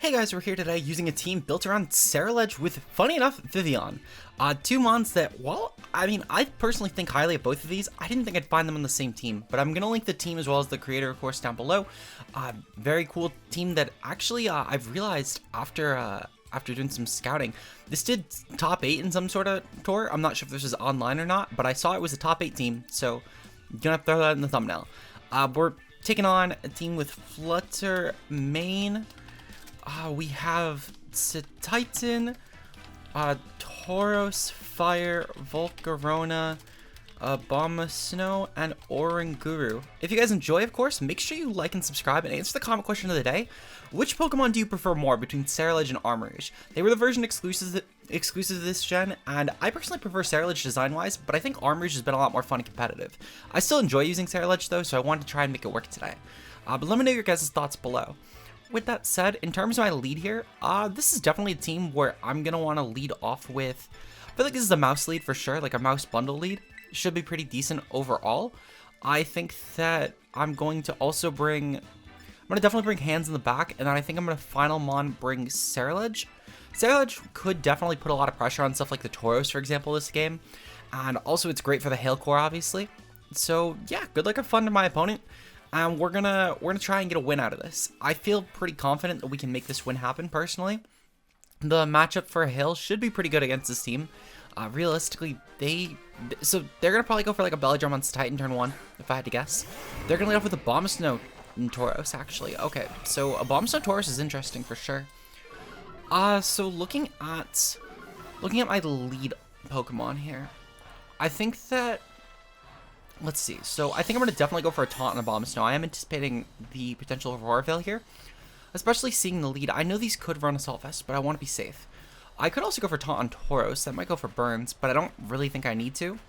Hey guys, we're here today using a team built around Ceruledge with, funny enough, Vivillon. Two mons that, well, I personally think highly of both of these. I didn't think I'd find them on the same team, but I'm going to link the team as well as the creator, of course, down below. Very cool team that actually I've realized after doing some scouting, this did top 8 in some sort of tour. I'm not sure if this was online or not, but I saw it was a top 8 team, so you're going to throw that in the thumbnail. We're taking on a team with Flutter Main. We have Titan, Tauros, Fire, Volcarona, Bomba Snow, and Oranguru. If you guys enjoy, of course, make sure you like and subscribe and answer the comment question of the day. Which Pokemon do you prefer more between Ceruledge and Armourouge? They were the version exclusives of this gen, and I personally prefer Ceruledge design-wise, but I think Armourouge has been a lot more fun and competitive. I still enjoy using Ceruledge though, so I wanted to try and make it work today. But let me know your guys' thoughts below. With that said, in terms of my lead here, this is definitely a team where I'm going to want to lead off with, I feel like this is a mouse lead for sure, like a mouse bundle lead. Should be pretty decent overall. I think that I'm going to also bring, I'm going to definitely bring Hands in the back, and then I think I'm going to final mon bring Ceruledge. Ceruledge could definitely put a lot of pressure on stuff like the Tauros, for example, this game, and also it's great for the Hail Core, obviously. So yeah, good luck and fun to my opponent. And we're gonna try and get a win out of this. I feel pretty confident that we can make this win happen, personally. The matchup for Hail should be pretty good against this team. Realistically, they're gonna probably go for like a Belly Drum on Titan turn 1, if I had to guess. They're gonna lead off with a Bomb Snow and Tauros, actually. Okay, so a Bomb Snow Tauros is interesting for sure. So looking at my lead Pokemon here, I think that, let's see. So I think I'm going to definitely go for a Taunt and a Bomb Snow. I am anticipating the potential of Aurora Veil here, especially seeing the lead. I know these could run Assault Vest, but I want to be safe. I could also go for Taunt on Tauros. That might go for Burns, but I don't really think I need to.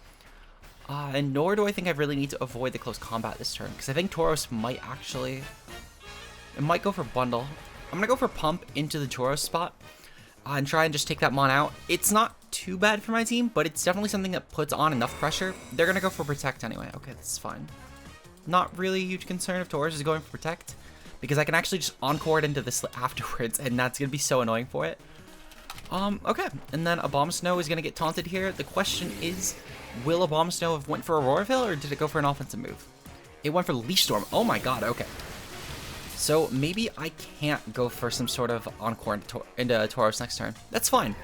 And nor do I think I really need to avoid the close combat this turn, because I think Tauros might actually, it might go for Bundle. I'm going to go for Pump into the Tauros spot and try and just take that mon out. It's not too bad for my team, but it's definitely something that puts on enough pressure. They're going to go for Protect anyway. Okay, that's fine. Not really a huge concern if Tauros is going for Protect, because I can actually just Encore it into this afterwards, and that's going to be so annoying for it. Okay, and then a Bomb Snow is going to get taunted here. The question is, will a Bomb Snow have went for Aurora Veil, or did it go for an offensive move? It went for Leash Storm. Oh my god, okay. So maybe I can't go for some sort of Encore into Tauros next turn. That's fine.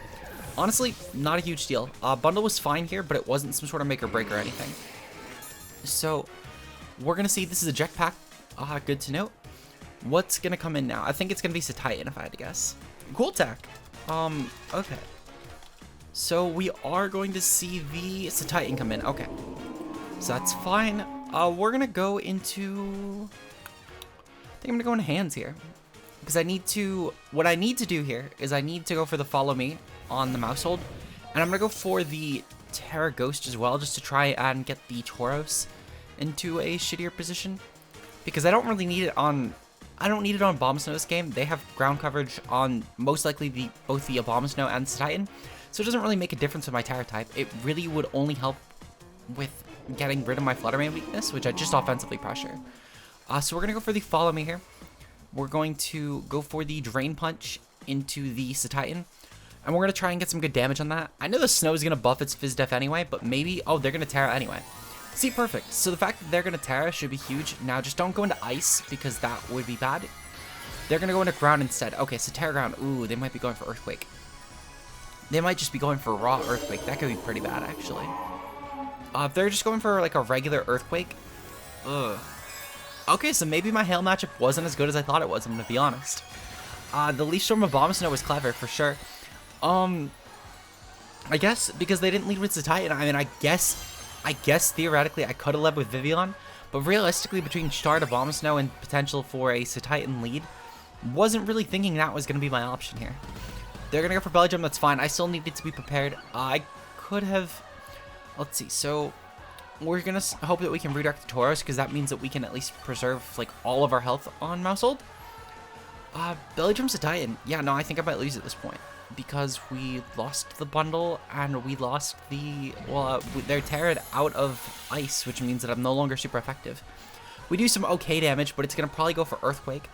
Honestly, not a huge deal. Bundle was fine here, but it wasn't some sort of make or break or anything. So we're going to see, this is a Jetpack. Good to note. What's going to come in now? I think it's going to be Titan if I had to guess. Cool Attack. Okay. So we are going to see the Titan come in. Okay. So that's fine. We're going to go into, I think I'm going to go into Hands here. Because what I need to do here is I need to go for the Follow Me on the Maushold, and I'm gonna go for the Terra Ghost as well, just to try and get the Tauros into a shittier position, because I don't really need it on, Bomb Snow this game. They have ground coverage on most likely both the Bomb Snow and the Titan, so it doesn't really make a difference with my Terra type. It really would only help with getting rid of my Flutter Mane weakness, which I just offensively pressure. So we're gonna go for the Follow Me here. We're going to go for the Drain Punch into the Titan, and we're going to try and get some good damage on that. I know the Snow is going to buff its Fizz Def anyway, but maybe, oh, they're going to Terra anyway. See, perfect. So the fact that they're going to Terra should be huge. Now, just don't go into Ice, because that would be bad. They're going to go into Ground instead. Okay, so Terra Ground. Ooh, they might be going for Earthquake. They might just be going for raw Earthquake. That could be pretty bad, actually. If they're just going for, like, a regular Earthquake, ugh. Okay, so maybe my Hail matchup wasn't as good as I thought it was, I'm going to be honest. The Leash Storm of Bomb Snow was clever, for sure. I guess because they didn't lead with the Titan, I mean, I guess theoretically I could have led with Vivillon, but realistically between Star to Bomb Snow and potential for a Titan lead, wasn't really thinking that was going to be my option here. They're going to go for Belly Drum, that's fine. I still needed to be prepared. I could have, let's see, so we're going to hope that we can redirect the Tauros, because that means that we can at least preserve like all of our health on Maushold. Belly Drum's a Titan. Yeah, no, I think I might lose at this point, because we lost the bundle and we lost the, well, they're Terra'd out of Ice, which means that I'm no longer super effective. We do some okay damage, but it's going to probably go for Earthquake.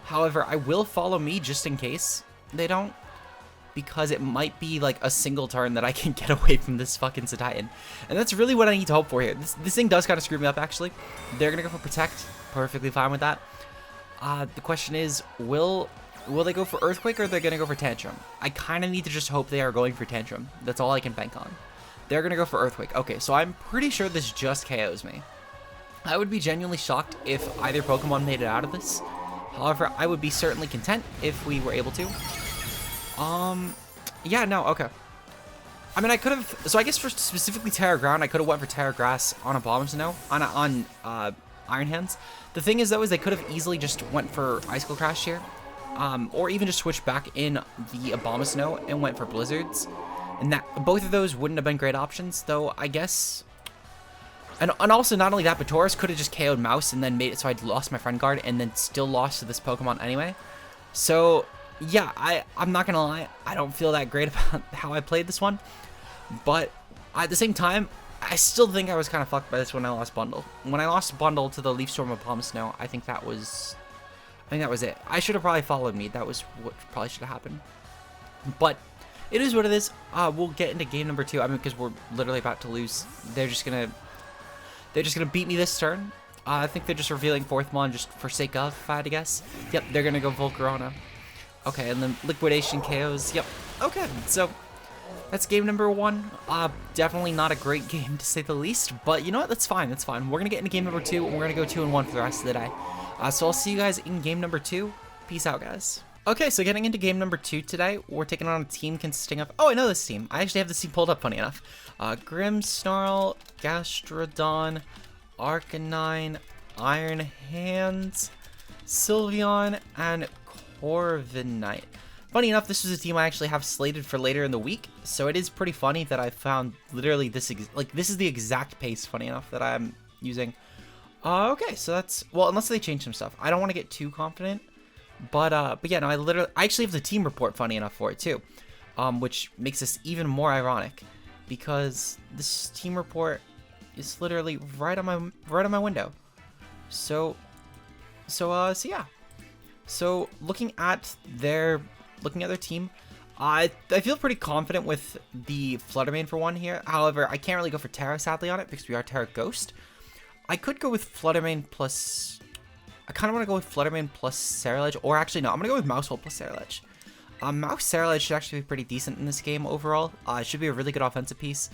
However, I will follow me just in case they don't, because it might be like a single turn that I can get away from this fucking Titan. And that's really what I need to hope for here. This thing does kind of screw me up, actually. They're going to go for Protect. Perfectly fine with that. The question is, will they go for Earthquake or are they going to go for Tantrum? I kind of need to just hope they are going for Tantrum. That's all I can bank on. They're going to go for Earthquake. Okay, so I'm pretty sure this just KOs me. I would be genuinely shocked if either Pokemon made it out of this. However, I would be certainly content if we were able to. Yeah, no, okay. I mean, I could have, so I guess for specifically Terra Ground, I could have went for Terra Grass on a Abomasnow, on Iron Hands. The thing is, though, is they could have easily just went for Icicle Crash here. Or even just switched back in the Abomasnow and went for Blizzards. And that, both of those wouldn't have been great options, though, I guess. And also, not only that, but Tauros could have just KO'd Mouse and then made it so I'd lost my Friend Guard and then still lost to this Pokemon anyway. So, yeah, I'm not gonna lie, I don't feel that great about how I played this one. But at the same time, I still think I was kind of fucked by this when I lost Bundle. When I lost Bundle to the Leaf Storm of Abomasnow, I think that was it. I should have probably followed me. That was what probably should have happened. But it is what it is. We'll get into game number 2. I mean, because we're literally about to lose. They're just gonna beat me this turn. I think they're just revealing fourth Mon just for sake of, if I had to guess. Yep, they're gonna go Volcarona. Okay, and then Liquidation KOs. Yep. Okay, so that's game number 1. Definitely not a great game to say the least, but you know what? That's fine. That's fine. We're gonna get into game number 2, and we're gonna go 2-1 for the rest of the day. So I'll see you guys in game number 2. Peace out, guys. Okay, so getting into game number 2 today, we're taking on a team consisting of... Oh, I know this team. I actually have this team pulled up, funny enough. Grimmsnarl, Gastrodon, Arcanine, Iron Hands, Sylveon, and Corviknight. Funny enough, this is a team I actually have slated for later in the week, so it is pretty funny that I found literally this... this is the exact pace, funny enough, that I'm using. Okay, so that's... Well, unless they change some stuff. I don't want to get too confident. But yeah, no, I actually have the team report, funny enough, for it too, which makes this even more ironic, because this team report is literally right on my window. So yeah. So looking at their team, I feel pretty confident with the Fluttermane for one here. However, I can't really go for Terra sadly on it because we are Terra Ghost. I could go with Fluttermane plus. I kind of want to go with Fluttermane plus Ceruledge, or actually no, I'm going to go with Maushold plus Ceruledge. Ceruledge should actually be pretty decent in this game overall. It should be a really good offensive piece.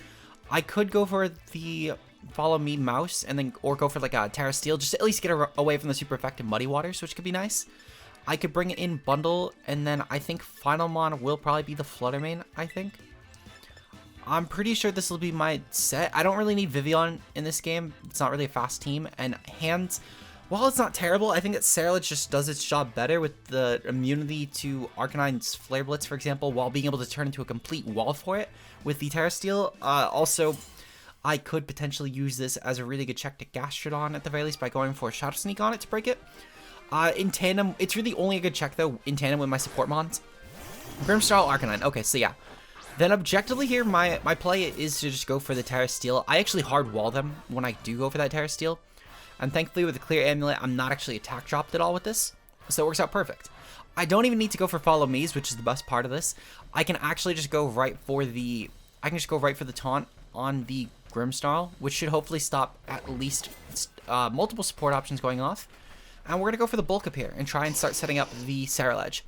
I could go for the Follow Me Mouse, and then or go for like a Terra Steel, just to at least get away from the super effective Muddy Waters, which could be nice. I could bring it in Bundle, and then I think Final Mon will probably be the Fluttermane, I think. I'm pretty sure this will be my set. I don't really need Vivillon in this game. It's not really a fast team, and Hands... While it's not terrible, I think that Ceruledge just does its job better with the immunity to Arcanine's Flare Blitz, for example, while being able to turn into a complete wall for it with the Terra Steel. Also, I could potentially use this as a really good check to Gastrodon at the very least by going for a Shadow Sneak on it to break it. In tandem, it's really only a good check, though, in tandem with my support Mons. Grimmsnarl, Arcanine. Okay, so yeah. Then objectively here, my play is to just go for the Terra Steel. I actually hard wall them when I do go for that Terra Steel. And thankfully with the Clear Amulet, I'm not actually attack dropped at all with this. So it works out perfect. I don't even need to go for Follow Me's, which is the best part of this. I can actually just go right for the... taunt on the Grimmsnarl, which should hopefully stop at least multiple support options going off. And we're going to go for the Bulk Up here and try and start setting up the Ceruledge.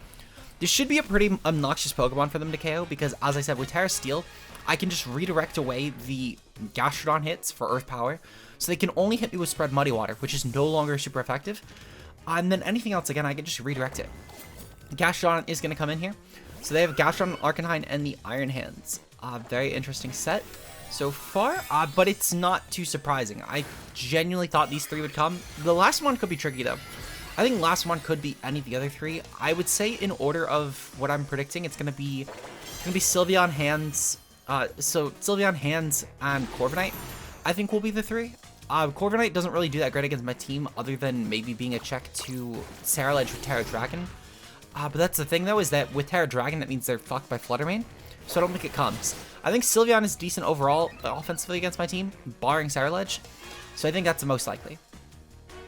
This should be a pretty obnoxious Pokemon for them to KO because, as I said, with Terra Steel, I can just redirect away the Gastrodon hits for Earth Power. So they can only hit me with Spread Muddy Water, which is no longer super effective. And then anything else, again, I can just redirect it. Gastrodon is going to come in here. So they have Gastrodon, Arcanine, and the Iron Hands. Very interesting set so far, but it's not too surprising. I genuinely thought these 3 would come. The last one could be tricky, though. I think last one could be any of the other 3. I would say in order of what I'm predicting, it's going to be Sylveon, Hands, Sylveon, Hands, and Corviknight, I think will be the 3. Corviknight doesn't really do that great against my team, other than maybe being a check to Ceruledge with Terra Dragon. But that's the thing, though, is that with Terra Dragon, that means they're fucked by Fluttermane, so I don't think it comes. I think Sylveon is decent overall offensively against my team, barring Ceruledge, so I think that's the most likely.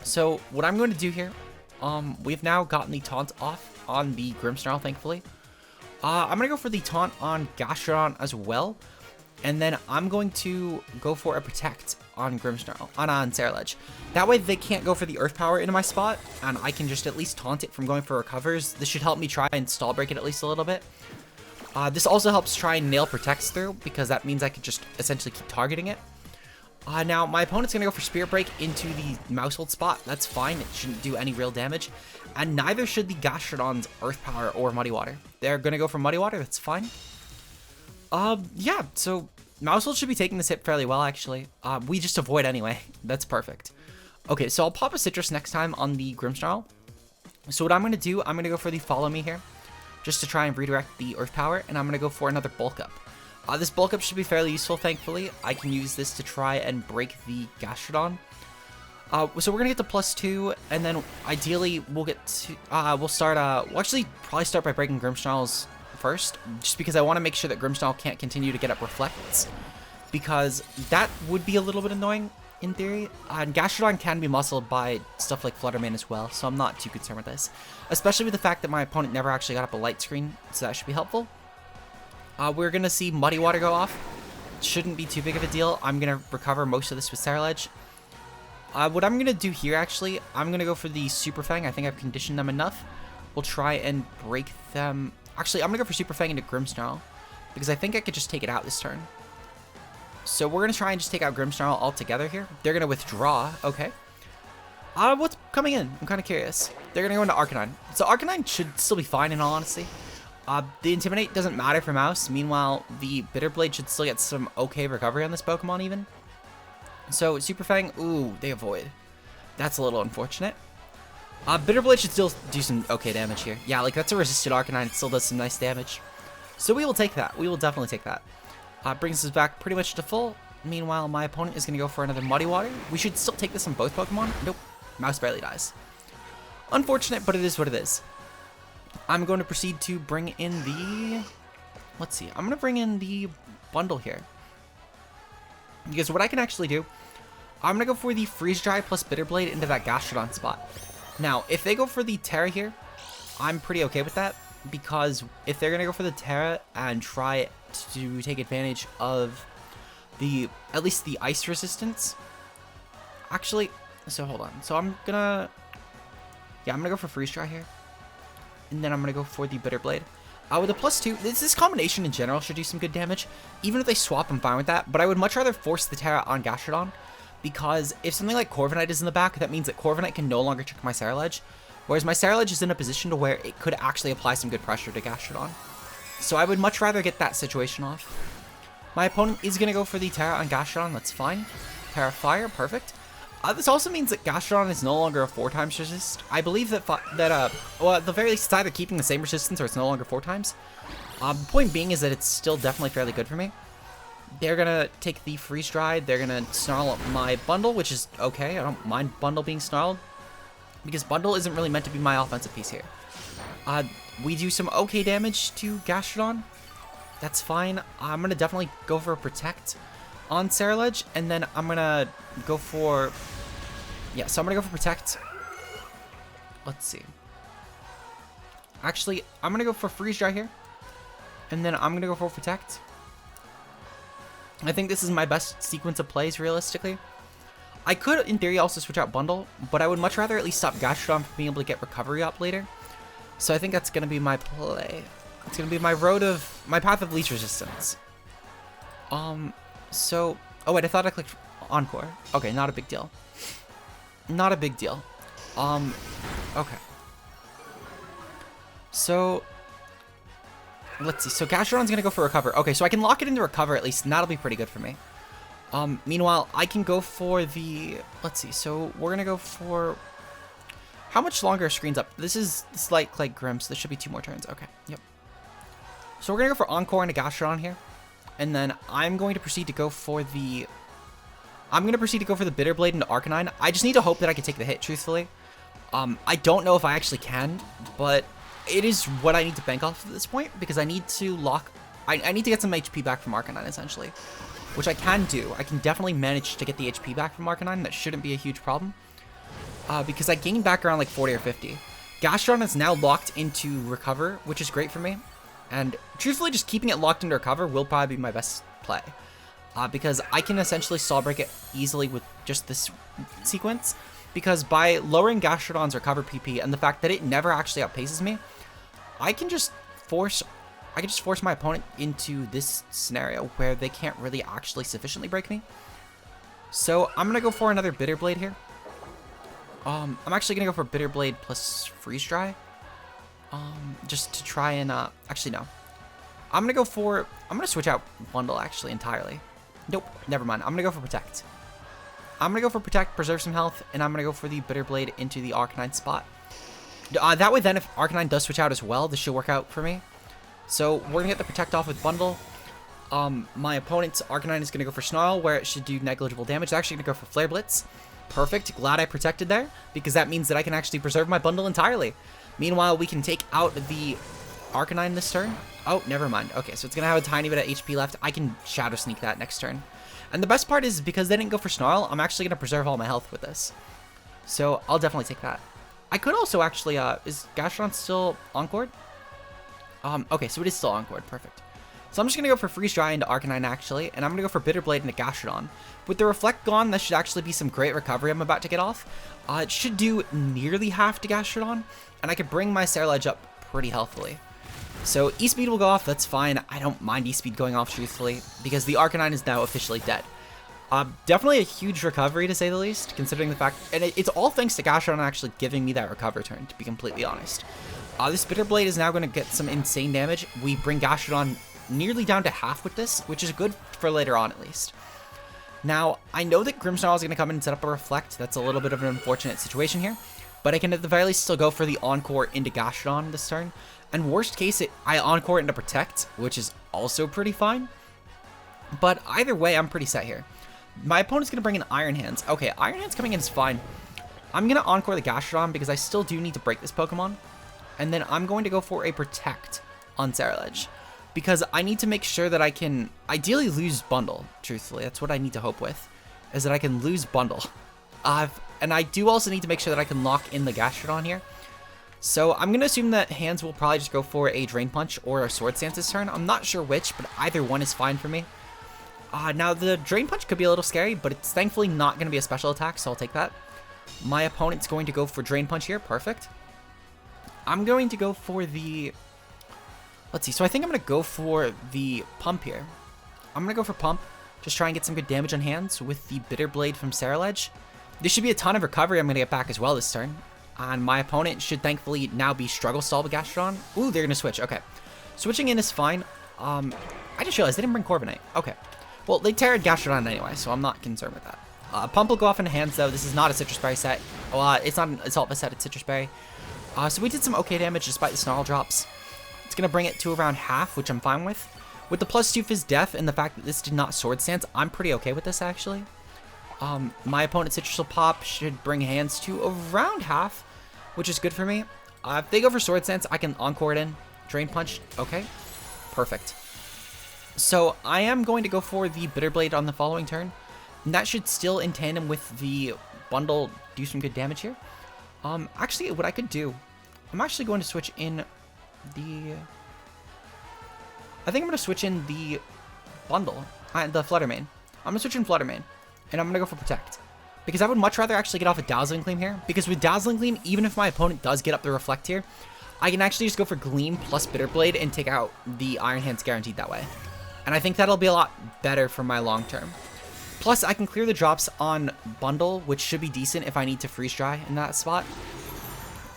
So what I'm going to do here we've now gotten the taunt off on the Grimmsnarl, thankfully. I'm going to go for the taunt on Gastrodon as well. And then I'm going to go for a Protect on Grimmsnarl, on Ceruledge. That way they can't go for the Earth Power into my spot, and I can just at least taunt it from going for recovers. This should help me try and stall break it at least a little bit. This also helps try and nail Protects through, because that means I could just essentially keep targeting it. Now, my opponent's going to go for Spirit Break into the Maushold spot. That's fine. It shouldn't do any real damage. And neither should the Gastrodon's Earth Power or Muddy Water. They're going to go for Muddy Water. That's fine. Yeah, so Maushold should be taking this hit fairly well, actually. We just avoid anyway. That's perfect. Okay, so I'll pop a Citrus next time on the Grimmsnarl. So what I'm going to do, I'm going to go for the Follow Me here, just to try and redirect the Earth Power, and I'm going to go for another Bulk Up. This Bulk Up should be fairly useful, thankfully. I can use this to try and break the Gastrodon. So we're going to get to +2, and then ideally we'll get to, we'll actually probably start by breaking Grimmsnarl's first, just because I want to make sure that Grimmsnarl can't continue to get up Reflects, because that would be a little bit annoying in theory. And Gastrodon can be muscled by stuff like Fluttermane as well, so I'm not too concerned with this, especially with the fact that my opponent never actually got up a light screen, so that should be helpful. We're going to see Muddy Water go off. Shouldn't be too big of a deal. I'm going to recover most of this with Ceruledge. What I'm going to do here, actually, I'm going to go for the Super Fang. I think I've conditioned them enough. We'll try and break them. Actually, I'm going to go for Super Fang into Grimmsnarl, because I think I could just take it out this turn. So we're going to try and just take out Grimmsnarl altogether here. They're going to withdraw. Okay. What's coming in? I'm kind of curious. They're going to go into Arcanine. So Arcanine should still be fine, in all honesty. The Intimidate doesn't matter for Mouse. Meanwhile, the Bitter Blade should still get some okay recovery on this Pokemon even. So Super Fang, ooh, they avoid. That's a little unfortunate. Bitter Blade should still do some okay damage here. Yeah, like that's a resisted Arcanine. It still does some nice damage. So we will take that. We will definitely take that. Brings us back pretty much to full. Meanwhile, my opponent is going to go for another Muddy Water. We should still take this on both Pokemon. Nope. Mouse barely dies. Unfortunate, but it is what it is. I'm going to proceed to bring in the... Let's see. I'm going to bring in the bundle here. Because what I can actually do, I'm going to go for the Freeze Dry plus Bitter Blade into that Gastrodon spot. Now, if they go for the Terra here, I'm pretty okay with that. Because if they're going to go for the Terra and try to take advantage of the, at least the Ice resistance. Actually, so hold on. So I'm going to, yeah, I'm going to go for Freeze Dry here. And then I'm going to go for the Bitter Blade. With a +2, this combination in general should do some good damage. Even if they swap, I'm fine with that. But I would much rather force the Terra on Gastrodon. Because if something like Corviknight is in the back, that means that Corviknight can no longer check my Ceruledge. Whereas my Ceruledge is in a position to where it could actually apply some good pressure to Gastrodon. So I would much rather get that situation off. My opponent is going to go for the Terra on Gastrodon. That's fine. Terra Fire, perfect. This also means that Gastrodon is no longer a 4x resist. I believe that, well, at the very least, it's either keeping the same resistance or it's no longer 4x. The point being is that it's still definitely fairly good for me. They're going to take the Freeze Dry. They're going to snarl my Bundle, which is okay. I don't mind Bundle being snarled, because Bundle isn't really meant to be my offensive piece here. We do some okay damage to Gastrodon. That's fine. I'm going to definitely go for a Protect on Ceruledge, and then I'm going to go for... Yeah, so I'm going to go for Protect. Let's see. Actually, I'm going to go for Freeze Dry here, and then I'm going to go for Protect. I think this is my best sequence of plays, realistically. I could, in theory, also switch out Bundle, but I would much rather at least stop Gastrodon from being able to get Recovery up later. So I think that's going to be my play. It's going to be my my path of least resistance. So, oh wait, I thought I clicked Encore. Okay, not a big deal. Not a big deal. Okay. So, let's see. So Gastrodon's going to go for Recover. Okay, so I can lock it into Recover at least, and that'll be pretty good for me. Meanwhile, I can go for the, let's see. So we're going to go for, how much longer are screens up? This is like Grim, so this should be 2 more turns. Okay, yep. So we're going to go for Encore into Gastrodon here. And then I'm going to proceed to go for the... Bitter Blade into Arcanine. I just need to hope that I can take the hit, truthfully. I don't know if I actually can, but it is what I need to bank off at this point, because I need to lock... I need to get some HP back from Arcanine, essentially. Which I can do. I can definitely manage to get the HP back from Arcanine. That shouldn't be a huge problem. because I gained back around like 40 or 50. Gastrodon is now locked into Recover, which is great for me. And truthfully, just keeping it locked into Recover will probably be my best play. Because I can essentially Soul Break it easily with just this sequence. Because by lowering Gastrodon's Recover PP and the fact that it never actually outpaces me, I can just force my opponent into this scenario where they can't really actually sufficiently break me. So I'm gonna go for another Bitter Blade here. I'm actually gonna go for Bitter Blade plus Freeze Dry. Just to try and actually no. I'm gonna switch out Bundle actually entirely. Nope, never mind. I'm gonna go for Protect. I'm gonna go for Protect, preserve some health, and I'm gonna go for the Bitter Blade into the Arcanine spot. That way then if Arcanine does switch out as well, this should work out for me. So we're gonna get the Protect off with Bundle. My opponent's Arcanine is gonna go for Snarl, where it should do negligible damage. It's actually gonna go for Flare Blitz. Perfect, glad I protected there, because that means that I can actually preserve my Bundle entirely. Meanwhile, we can take out the Arcanine this turn. Oh, never mind. Okay, so it's gonna have a tiny bit of HP left. I can Shadow Sneak that next turn. And the best part is, because they didn't go for Snarl, I'm actually gonna preserve all my health with this. So I'll definitely take that. I could also actually, is Gastrodon still Encored? Okay, so it is still Encored, perfect. So I'm just gonna go for Freeze Dry into Arcanine actually, and I'm gonna go for Bitter Blade into Gastrodon. With the Reflect gone, that should actually be some great recovery I'm about to get off. It should do nearly half to Gastrodon, and I could bring my Ceruledge up pretty healthily. So E-Speed will go off, that's fine. I don't mind E-Speed going off truthfully, because the Arcanine is now officially dead. Definitely a huge recovery to say the least, considering the fact, and it's all thanks to Gastrodon actually giving me that recover turn, to be completely honest. This Bitter Blade is now going to get some insane damage. We bring Gastrodon nearly down to half with this, which is good for later on at least. Now, I know that Grimmsnarl is going to come in and set up a Reflect. That's a little bit of an unfortunate situation here, but I can at the very least still go for the Encore into Gastrodon this turn. And worst case, I Encore it into Protect, which is also pretty fine. But either way, I'm pretty set here. My opponent's going to bring in Iron Hands. Okay, Iron Hands coming in is fine. I'm going to Encore the Gastrodon because I still do need to break this Pokemon. And then I'm going to go for a Protect on Ceruledge, because I need to make sure that I can ideally lose Bundle, truthfully. That's what I need to hope with, is that I can lose Bundle. And I do also need to make sure that I can lock in the Gastrodon here. So I'm going to assume that Hands will probably just go for a Drain Punch or a Sword Stance this turn. I'm not sure which, but either one is fine for me. Now, the Drain Punch could be a little scary, but it's thankfully not going to be a special attack, so I'll take that. My opponent's going to go for Drain Punch here. Perfect. I'm going to go for the... Let's see. So I think I'm going to go for the Pump here. I'm going to go for Pump. Just try and get some good damage on Hands with the Bitter Blade from Ceruledge. There should be a ton of recovery I'm going to get back as well this turn. And my opponent should thankfully now be Struggle Stall with Gastrodon. Ooh, they're going to switch. Okay. Switching in is fine. I just realized they didn't bring Corviknight. Okay. Well, they teared Gastrodon anyway, so I'm not concerned with that. Pump will go off into Hands, though. This is not a Citrus Berry set. Well, it's not an Assault Vest set, it's Citrus Berry. So we did some okay damage despite the Snarl drops. It's going to bring it to around half, which I'm fine with. With the +2 Fizz Def and the fact that this did not Sword Stance, I'm pretty okay with this, actually. My opponent's Citrus will pop, should bring Hands to around half, which is good for me. If they go for Sword Stance, I can Encore it in. Drain Punch, okay. Perfect. So I am going to go for the Bitter Blade on the following turn. And that should still, in tandem with the Bundle, do some good damage here. Actually, what I could do, I'm actually going to switch in the... I think I'm going to switch in the Bundle, the Flutter Mane. I'm going to switch in Flutter Mane, and I'm going to go for Protect. Because I would much rather actually get off a Dazzling Gleam here. Because with Dazzling Gleam, even if my opponent does get up the Reflect here, I can actually just go for Gleam plus Bitter Blade and take out the Iron Hands guaranteed that way. And I think that'll be a lot better for my long term. Plus, I can clear the drops on Bundle, which should be decent if I need to Freeze Dry in that spot.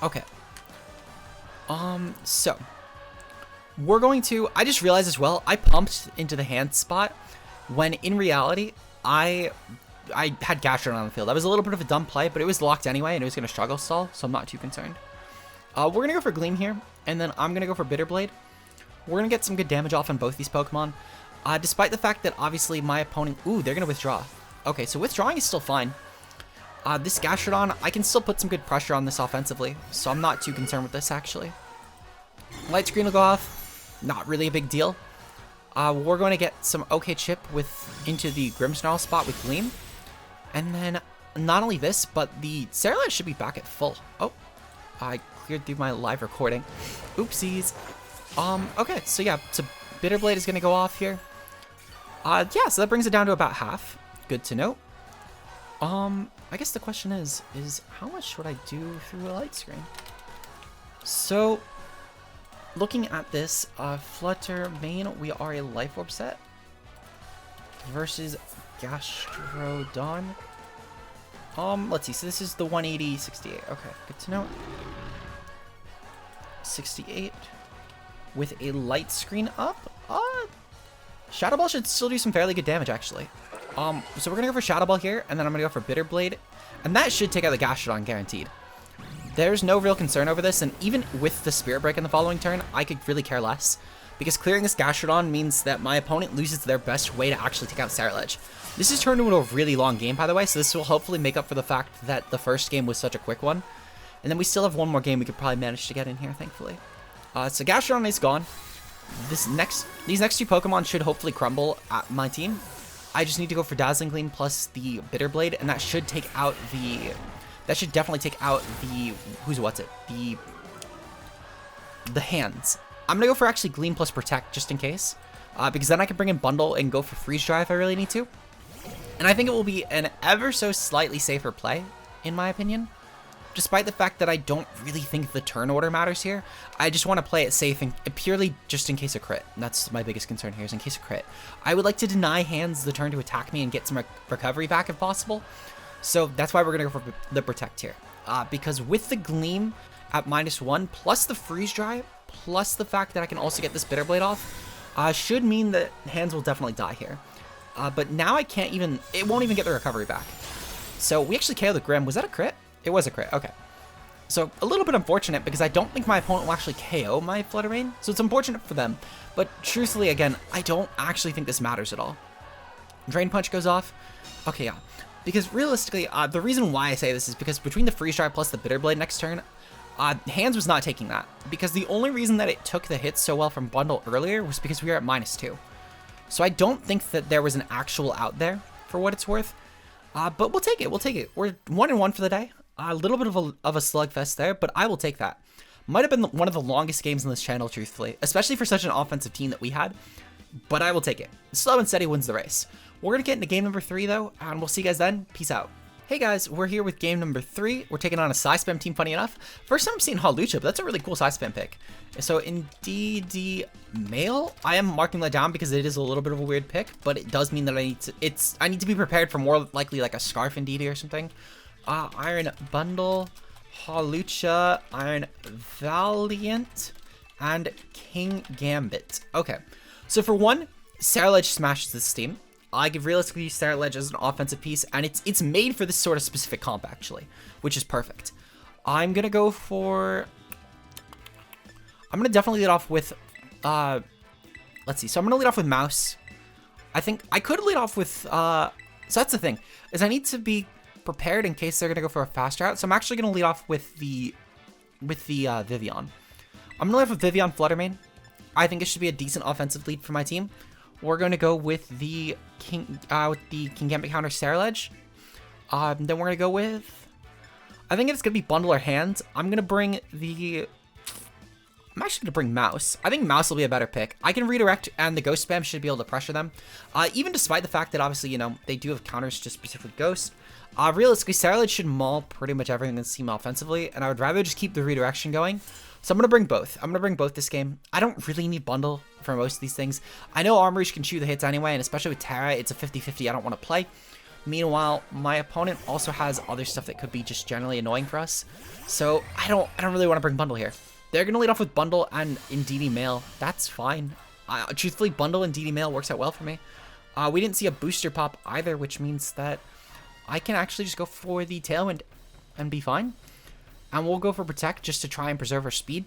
Okay. So we're going to... I just realized as well, I pumped into the Hand spot when in reality, I had Gastrodon on the field. That was a little bit of a dumb play, but it was locked anyway, and it was going to Struggle Stall, so I'm not too concerned. We're going to go for Gleam here, and then I'm going to go for Bitter Blade. We're going to get some good damage off on both these Pokemon. Despite the fact that obviously my opponent... Ooh, they're going to withdraw. Okay, so withdrawing is still fine. This Gastrodon, I can still put some good pressure on this offensively, so I'm not too concerned with this, actually. Light Screen will go off. Not really a big deal. We're going to get some okay chip into the Grimmsnarl spot with Gleam. And then not only this, but the Ceruledge should be back at full. Oh, I cleared through my live recording. Oopsies. Okay, so yeah, so Bitterblade is gonna go off here. Yeah, so that brings it down to about half. Good to know. I guess the question is how much should I do through a light screen? So, looking at this, Flutter main, we are a Life Orb set versus Gastrodon. Let's see, so this is the 180, 68. Okay, good to know. 68 with a light screen up. Shadow Ball should still do some fairly good damage, actually. So we're gonna go for Shadow Ball here, and then I'm gonna go for Bitter Blade, and that should take out the Gastrodon guaranteed. There's no real concern over this, and even with the Spirit Break in the following turn, I could really care less, because clearing this Gastrodon means that my opponent loses their best way to actually take out Ceruledge. This has turned into a really long game, by the way, so this will hopefully make up for the fact that the first game was such a quick one. And then we still have one more game we could probably manage to get in here, thankfully. So Gastrodon is gone. These next two Pokemon should hopefully crumble at my team. I just need to go for Dazzling Gleam plus the Bitter Blade, and that should take out the... That should definitely take out the... The hands. I'm going to go for actually Gleam plus Protect, just in case. Because then I can bring in Bundle and go for Freeze Dry if I really need to. And I think it will be an ever so slightly safer play, in my opinion. Despite the fact that I don't really think the turn order matters here, I just want to play it safe and purely just in case of crit. And that's my biggest concern here, is in case of crit. I would like to deny hands the turn to attack me and get some recovery back if possible. So that's why we're going to go for the Protect here. Because with the Gleam at -1, plus the Freeze Dry, plus the fact that I can also get this Bitter Blade off, should mean that hands will definitely die here. But now I can't even... It won't even get the recovery back. So we actually KO'd the Grim. Was that a crit? It was a crit, okay. So, a little bit unfortunate because I don't think my opponent will actually KO my Flutter Mane, so it's unfortunate for them. But truthfully, again, I don't actually think this matters at all. Drain Punch goes off. Okay, yeah. Because realistically, the reason why I say this is because between the Freeze Dry plus the Bitter Blade next turn, Hands was not taking that. Because the only reason that it took the hits so well from Bundle earlier was because we were at -2. So I don't think that there was an actual out there, for what it's worth. But we'll take it, we'll take it. We're 1-1 for the day. A little bit of a slugfest there, but I will take that. Might have been one of the longest games on this channel, truthfully, especially for such an offensive team that we had, but I will take it. Slow and steady wins the race. We're going to get into game number 3, though, and we'll see you guys then. Peace out. Hey guys, we're here with game number 3. We're taking on a Psy Spam team, funny enough. First time I'm seeing Hawlucha, but that's a really cool Psy Spam pick. So in DD Male, I am marking that down because it is a little bit of a weird pick, but it does mean that I need to be prepared for more likely like a Scarf in DD or something. Iron Bundle, Hawlucha, Iron Valiant, and King Gambit. Okay, so for one, Ceruledge smashes this team. I could realistically use Ceruledge as an offensive piece, and it's made for this sort of specific comp, actually, which is perfect. I'm going to go for... I'm going to definitely lead off with... let's see. So I'm going to lead off with Mouse. I think I could lead off with... so that's the thing, is I need to be prepared in case they're going to go for a fast route. So I'm actually going to lead off with the Vivillon. I'm going to lead off with Vivillon Flutter Mane. I think it should be a decent offensive lead for my team. We're going to go with the King Gambit counter Ceruledge. Then we're going to go with... I think it's going to be Bundle or Hand. I'm going to bring the... I'm actually going to bring Mouse. I think Mouse will be a better pick. I can redirect, and the Ghost Spam should be able to pressure them. Even despite the fact that, obviously, you know, they do have counters to specific Ghost. Realistically, Ceruledge should maul pretty much everything in this team offensively, and I would rather just keep the redirection going. So I'm going to bring both. I'm going to bring both this game. I don't really need Bundle for most of these things. I know Armor Reach can chew the hits anyway, and especially with Terra, it's a 50-50 I don't want to play. Meanwhile, my opponent also has other stuff that could be just generally annoying for us. So I don't really want to bring Bundle here. They're going to lead off with Bundle and in DD Male. That's fine. Truthfully, Bundle and DD Male works out well for me. We didn't see a booster pop either, which means that I can actually just go for the Tailwind and be fine. And we'll go for Protect just to try and preserve our speed.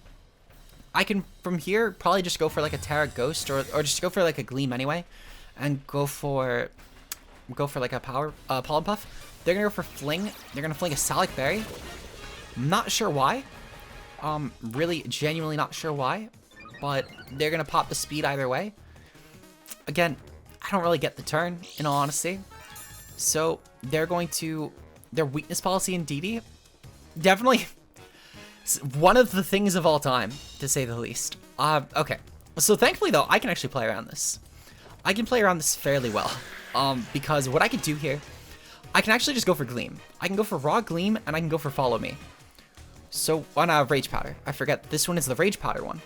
I can, from here, probably just go for like a Terra Ghost or just go for like a Gleam anyway. And go for like a Pollen Puff. They're going to go for Fling. They're going to fling a Salic Berry. Not sure why. Really genuinely not sure why. But they're going to pop the speed either way. Again, I don't really get the turn, in all honesty. So they're going to their weakness policy in DD, definitely one of the things of all time, to say the least. Okay. So thankfully, though, I can actually play around this. I can play around this fairly well. Because what I can do here, I can actually just go for Gleam. I can go for Raw Gleam, and I can go for Follow Me. So, on Rage Powder. I forget, this one is the Rage Powder one.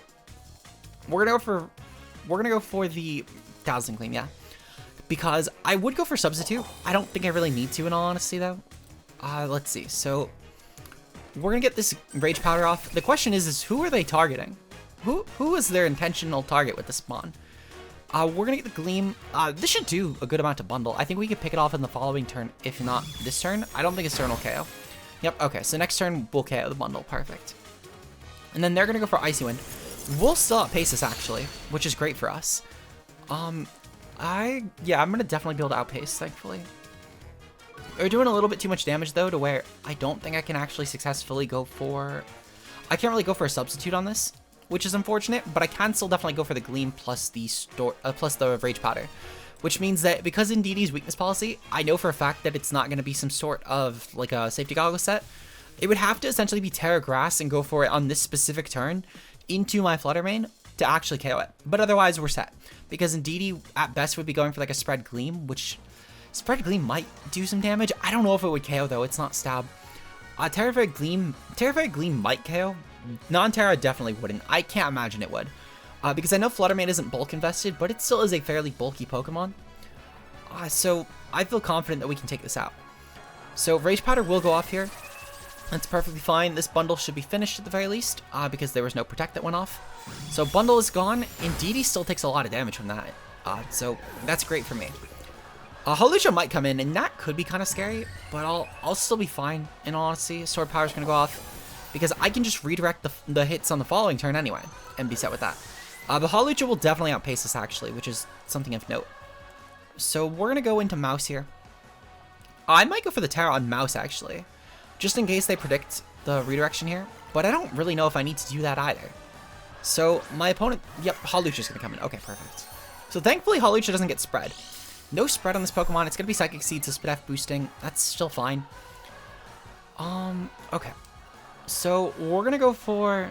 We're gonna go for the Dazzling Gleam, yeah. Because I would go for Substitute. I don't think I really need to, in all honesty, though. Let's see. So, we're gonna get this Rage Powder off. The question is who are they targeting? Who is their intentional target with the spawn? We're gonna get the Gleam. This should do a good amount to bundle. I think we could pick it off in the following turn, if not this turn. I don't think this turn will KO. Yep, okay, so next turn we'll KO the bundle. Perfect. And then they're gonna go for Icy Wind. We'll still outpace this, actually, which is great for us. Yeah, I'm gonna definitely be able to outpace, thankfully. They're doing a little bit too much damage, though, to where I don't think I can actually successfully go for... I can't really go for a Substitute on this, which is unfortunate, but I can still definitely go for the Gleam plus the Rage Powder, which means that because in DD's weakness policy, I know for a fact that it's not going to be some sort of like a safety goggle set. It would have to essentially be Terra Grass and go for it on this specific turn into my Flutter Mane to actually KO it. But otherwise, we're set. Because in DD, at best, would be going for like a Spread Gleam, which Spread Gleam might do some damage. I don't know if it would KO, though. It's not Stab. Terra Gleam might KO. Non-Terra definitely wouldn't. I can't imagine it would. Because I know Flutter Mane isn't bulk invested, but it still is a fairly bulky Pokemon. So I feel confident that we can take this out. So Rage Powder will go off here. That's perfectly fine. This bundle should be finished at the very least, because there was no Protect that went off. So bundle is gone, and DD still takes a lot of damage from that. So that's great for me. Hawlucha might come in, and that could be kind of scary, but I'll still be fine, in all honesty. Sword Power is going to go off, because I can just redirect the hits on the following turn anyway, and be set with that. The Hawlucha will definitely outpace us, actually, which is something of note. So we're going to go into Mouse here. I might go for the Terra on Mouse, actually, just in case they predict the redirection here, but I don't really know if I need to do that either. So my opponent, yep, Hawlucha's going to come in. Okay, perfect. So thankfully, Hawlucha doesn't get spread. No spread on this Pokemon. It's going to be Psychic Seed, so Spit F boosting. That's still fine. Okay. So we're going to go for...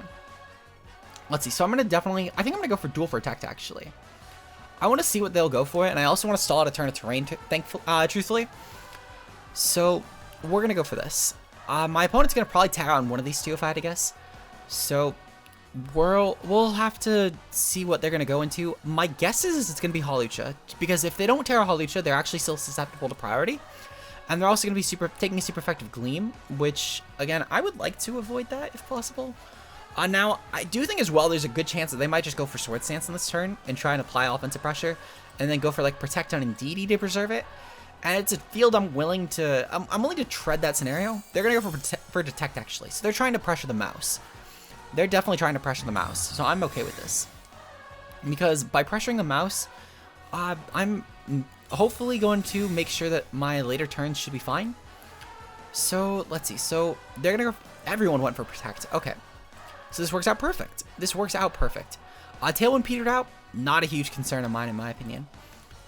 Let's see. So I'm going to definitely... I think I'm going to go for Duel Protect, actually. I want to see what they'll go for it, and I also want to stall out a turn of terrain, truthfully. So we're going to go for this. My opponent's going to probably Terra on one of these two, if I had to guess. So we'll have to see what they're going to go into. My guess is it's going to be Hawlucha, because if they don't Terra Hawlucha, they're actually still susceptible to priority. And they're also going to be taking a super effective Gleam, which, again, I would like to avoid that if possible. Now, I do think as well there's a good chance that they might just go for Sword Stance on this turn and try and apply offensive pressure, and then go for, like, Protect on Indeedee to preserve it. And it's a field I'm willing to tread that scenario. They're going to go for Detect, actually. So they're trying to pressure the Mouse. They're definitely trying to pressure the Mouse, so I'm okay with this. Because by pressuring the Mouse, I'm hopefully going to make sure that my later turns should be fine. So, let's see. So, they're going to go... Everyone went for Protect. Okay. So this works out perfect. This works out perfect. Tailwind petered out. Not a huge concern of mine, in my opinion.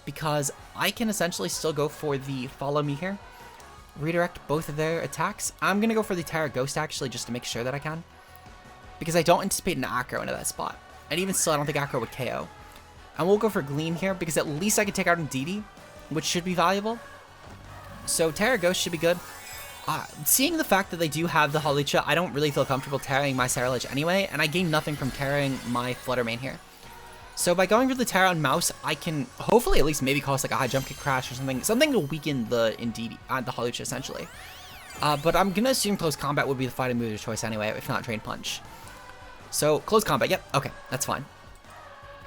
Because I can essentially still go for the Follow Me here. Redirect both of their attacks. I'm going to go for the Terra Ghost, actually, just to make sure that I can. Because I don't anticipate an Acro into that spot. And even still, I don't think Acro would KO. And we'll go for Gleam here, because at least I can take out Indeedee, which should be valuable. So Terra Ghost should be good. Seeing the fact that they do have the Hawlucha, I don't really feel comfortable Terraing my Ceruledge anyway, and I gain nothing from Terraing my Flutter Mane here. So by going for the Terra on Mouse, I can hopefully at least maybe cause like a high jump kick crash or something to weaken the Indeedee, the Hawlucha essentially. But I'm gonna assume Close Combat would be the fighting move of choice anyway, if not Drain Punch. So Close Combat, yep, okay, that's fine.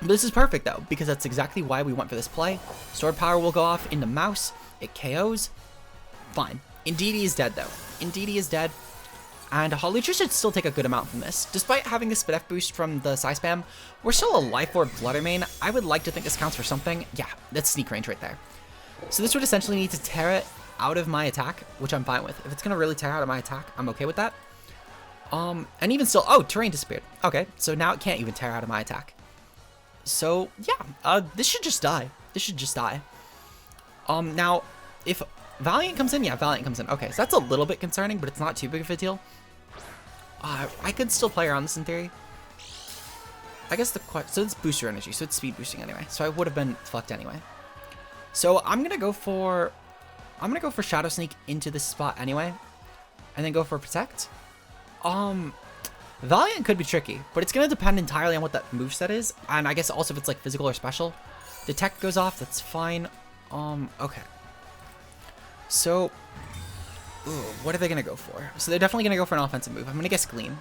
But this is perfect though, because that's exactly why we went for this play. Sword Power will go off into Mouse, it KOs, fine. Indeedee is dead though. Indeedee is dead. And Hawlucha should still take a good amount from this. Despite having the Spit F boost from the Psy Spam, we're still a Life Orb Flutter Mane. I would like to think this counts for something. Yeah, that's Sneak Range right there. So this would essentially need to tear it out of my attack, which I'm fine with. If it's going to really tear out of my attack, I'm okay with that. And even still, oh, Terrain disappeared. Okay, so now it can't even tear out of my attack. So, yeah, this should just die. This should just die. Now, if Valiant comes in? Yeah, Valiant comes in. Okay, so that's a little bit concerning, but it's not too big of a deal. I could still play around this in theory. I guess so it's booster energy, so it's speed boosting anyway. So I would have been fucked anyway. So I'm gonna go for Shadow Sneak into this spot anyway, and then go for Protect. Valiant could be tricky, but it's gonna depend entirely on what that moveset is, and I guess also if it's like physical or special. Detect goes off, that's fine. Okay. So, what are they gonna go for? So they're definitely gonna go for an offensive move. I'm gonna guess Gleam.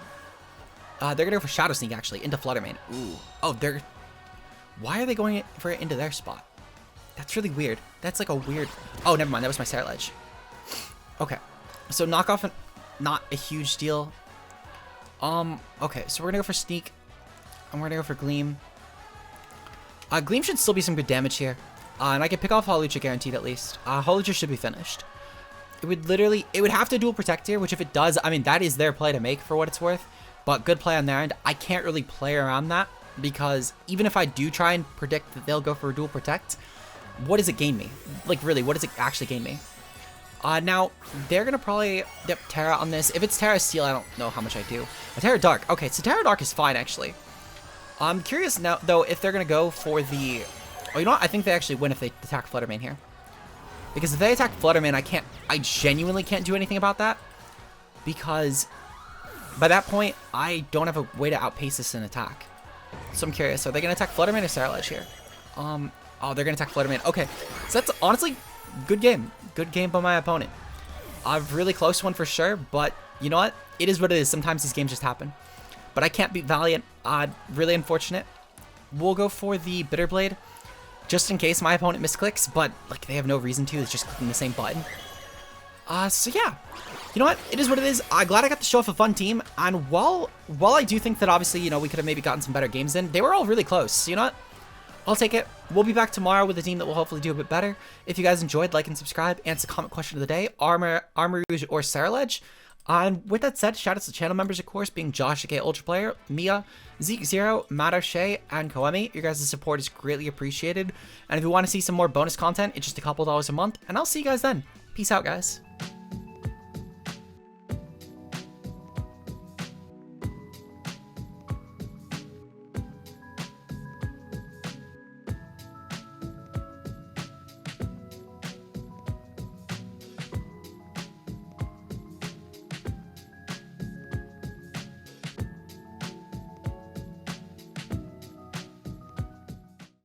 They're gonna go for Shadow Sneak actually into Fluttermane. Ooh. Oh, why are they going for it into their spot? That's really weird. That's like a weird. Oh, never mind. That was my Ceruledge. Okay. So knockoff, not a huge deal. Okay. So we're gonna go for Sneak, and we're gonna go for Gleam. Gleam should still be some good damage here, and I can pick off Hawlucha guaranteed at least. Hawlucha should be finished. It would have to dual Protect here, which if it does, I mean that is their play to make for what it's worth. But good play on their end. I can't really play around that because even if I do try and predict that they'll go for a dual Protect, what does it gain me? Like really, what does it actually gain me? Now they're gonna probably Terra on this. If it's Terra Steel, I don't know how much I do. A Terra Dark. Okay, so Terra Dark is fine actually. I'm curious now though if they're gonna go for the. Oh, you know what? I think they actually win if they attack Fluttermane here. Because if they attack Fluttermane, I genuinely can't do anything about that. Because by that point, I don't have a way to outpace this in attack. So I'm curious, are they going to attack Fluttermane or Ceruledge here? Oh, they're going to attack Fluttermane. Okay, so that's honestly good game. Good game by my opponent. A really close one for sure, but you know what? It is what it is. Sometimes these games just happen. But I can't beat Valiant. Really unfortunate. We'll go for the Bitter Blade, just in case my opponent misclicks, but like they have no reason to. It's just clicking the same button. So yeah. You know what? It is what it is. I'm glad I got to show off a fun team. And while I do think that obviously, you know, we could have maybe gotten some better games in, they were all really close. So you know what? I'll take it. We'll be back tomorrow with a team that will hopefully do a bit better. If you guys enjoyed, like and subscribe. Answer the comment question of the day. Armor Rouge or Ceruledge. And with that said, shout out to the channel members, of course, being Josh, aka Ultra Player, Mia, Zeke Zero, Matt O'Shea, and Koemi. Your guys' support is greatly appreciated. And if you want to see some more bonus content, it's just a couple dollars a month. And I'll see you guys then. Peace out, guys.